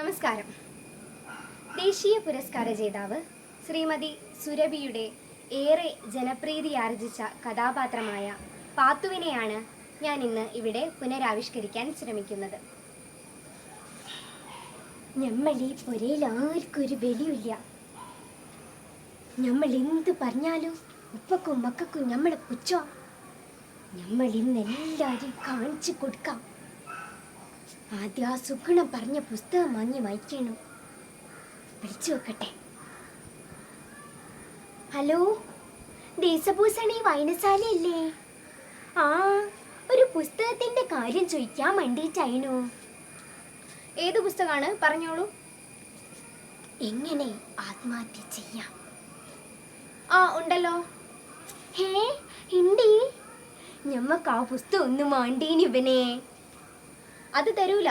നമസ്കാരം. ദേശീയ പുരസ്കാര ജേതാവ് ശ്രീമതി സുരഭിയുടെ ഏറെ ജനപ്രീതിയാർജിച്ച കഥാപാത്രമായ പാത്തുവിനെയാണ് ഞാൻ ഇന്ന് ഇവിടെ പുനരാവിഷ്കരിക്കാൻ ശ്രമിക്കുന്നത്. ഞമ്മളീ പൊരയിൽ ആർക്കൊരു ബലിയില്ല. നമ്മൾ എന്ത് പറഞ്ഞാലും ഉപ്പക്കും മക്കൾക്കും നമ്മളെ പുച്ഛോ. നമ്മൾ ഇന്ന് എല്ലാവരും കാണിച്ചു കൊടുക്കാം. ആദ്യം ആ സുഗുണം പറഞ്ഞ പുസ്തകം വാങ്ങി വായിക്കണം. വിളിച്ചു വെക്കട്ടെ. ഹലോ, ദേശഭൂഷണി വായനശാലയല്ലേ? ആ, ഒരു പുസ്തകത്തിന്റെ കാര്യം ചോദിക്കാൻ വേണ്ടിയിട്ടായിരുന്നു. ഏത് പുസ്തകമാണ്? പറഞ്ഞോളൂ. എങ്ങനെ ആത്മഹത്യ ചെയ്യാം? ആ, ഉണ്ടല്ലോ. ഹേ, ഉണ്ട്. ഞമ്മക്ക് ആ പുസ്തകം ഒന്നും വേണ്ടീന് ഇവനെ. അത് തരൂല.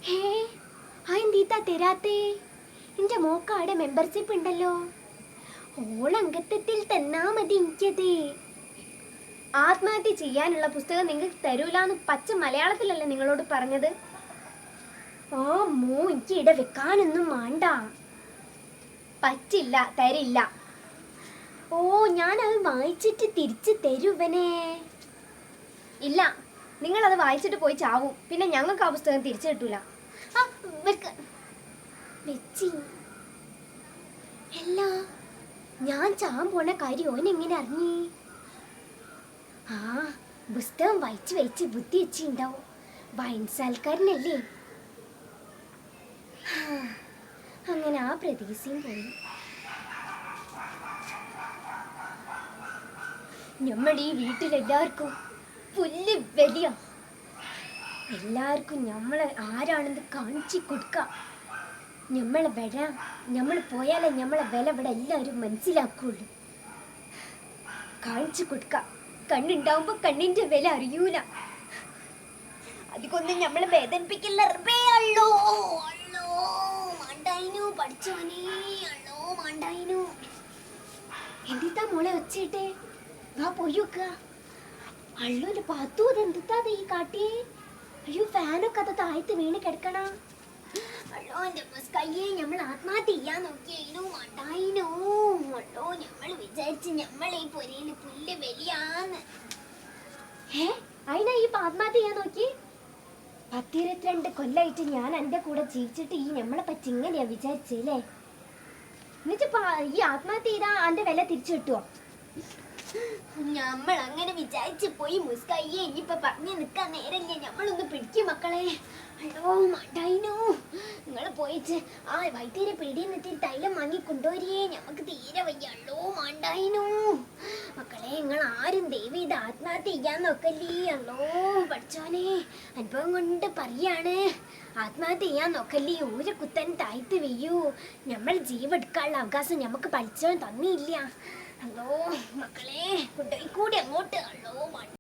ഹേ, അതെന്തീത്താ തരാത്തേ? എൻ്റെ മോക്കാടെ മെമ്പർഷിപ്പ് ഉണ്ടല്ലോ. ഓളംഗത്വത്തിൽ തന്നാ മതി എനിക്കത്. ആത്മഹത്യ ചെയ്യാനുള്ള പുസ്തകം നിങ്ങൾക്ക് തരൂലെന്ന് പച്ച മലയാളത്തിലല്ലേ നിങ്ങളോട് പറഞ്ഞത്? ആ മോ, എനിക്ക് ഇട വെക്കാനൊന്നും വേണ്ട. പറ്റില്ല, തരില്ല. ഓ, ഞാനത് വായിച്ചിട്ട് തിരിച്ചു തരുവനെ. ഇല്ല, നിങ്ങളത് വായിച്ചിട്ട് പോയി ചാവും. പിന്നെ ഞങ്ങൾക്ക് ആ പുസ്തകം തിരിച്ചു കിട്ടൂല. അല്ല, ഞാൻ ചാൻ പോണ കാര്യം ഓനെങ്ങനെ അറിഞ്ഞി? ആ, പുസ്തകം വായിച്ച് വായിച്ച് ബുദ്ധി വെച്ചിണ്ടാവും. വായനശാലക്കാരനല്ലേ. അങ്ങനെ ആ പ്രതീക്ഷയും പോയി. നമ്മുടെ ഈ വീട്ടിലെല്ലാവർക്കും പുല്ല് വലിയ. എല്ലാവർക്കും നമ്മളെ ആരാണെന്ന് കാണിച്ചു കൊടുക്കാം. നമ്മളെ വില, നമ്മൾ പോയാലേ നമ്മളെ വില ഇവിടെ എല്ലാവരും മനസ്സിലാക്കുള്ളൂ. കാണിച്ചു കൊടുക്കാം. കണ്ണുണ്ടാവുമ്പോ കണ്ണിന്റെ വില അറിയൂല. അതിക്കൊന്നും നമ്മളെ വേദനിപ്പിക്കില്ല. എന്തിത്താ മോളെ വെച്ചിട്ടെ? വാ പോയി നോക്ക. അള്ളൂല് പാത്തു, അതെന്താ ഈ കാട്ടിയേ? അയ്യോ, ഫാനൊക്കെ അത് താഴ്ത്ത് വീണ് കിടക്കണ. അല്ലോ, എന്റെ കയ്യെ നമ്മൾ ആത്മഹത്യ ചെയ്യാൻ നോക്കിയായിരുന്നു. മണ്ടായിനോ അല്ലോ, ഞമ്മൾ വിചാരിച്ച് ഞമ്മളീ പൊരയില് പുല്ല് വലിയാന്ന്. അതിനാ ഈ ആത്മഹത്യ ചെയ്യാൻ നോക്കി? 10-22 കൊല്ലായിട്ട് ഞാൻ എൻ്റെ കൂടെ ജീവിച്ചിട്ട് ഈ നമ്മളെ പറ്റി ഇങ്ങനെയാ വിചാരിച്ചല്ലേ? എന്നിട്ടിപ്പോ ഈ ആത്മഹത്യ ചെയ്താ എൻ്റെ വില തിരിച്ചു കിട്ടുവോ? നമ്മൾ അങ്ങനെ വിചാരിച്ചു പോയി മുസ്കയ്യെ. ഇനിയിപ്പൊ പറഞ്ഞു നിൽക്കാൻ നേരല്ലേ. നമ്മളൊന്ന് പിടിക്കും മക്കളെ. അല്ലോ മണ്ടായിനോ, നിങ്ങൾ പോയിച്ച് ആ വൈദ്യരെ പീടിയിൽ നിന്നിട്ട് തൈലം വാങ്ങി കൊണ്ടുവരികയെ. ഞമ്മക്ക് തീരെ വയ്യ. അല്ലോ മണ്ടായിനോ മക്കളെ, നിങ്ങൾ ആരും ദൈവം ഇത് ആത്മഹത്യ ചെയ്യാൻ നോക്കല്ലേ. അല്ലോ പഠിച്ചോനെ, അനുഭവം കൊണ്ട് പറയാണ്. ആത്മഹത്യ ചെയ്യാൻ നോക്കല്ലേ. ഊര കുത്തൻ താഴ്ത്ത് വെയ്യൂ. നമ്മൾ ജീവെടുക്കാനുള്ള അവകാശം ഞമ്മക്ക് പഠിച്ചവൻ തന്നില്ല. അല്ലോ മക്കളെ, കൊണ്ടുപോയി കൂടി അങ്ങോട്ട്. അല്ലോ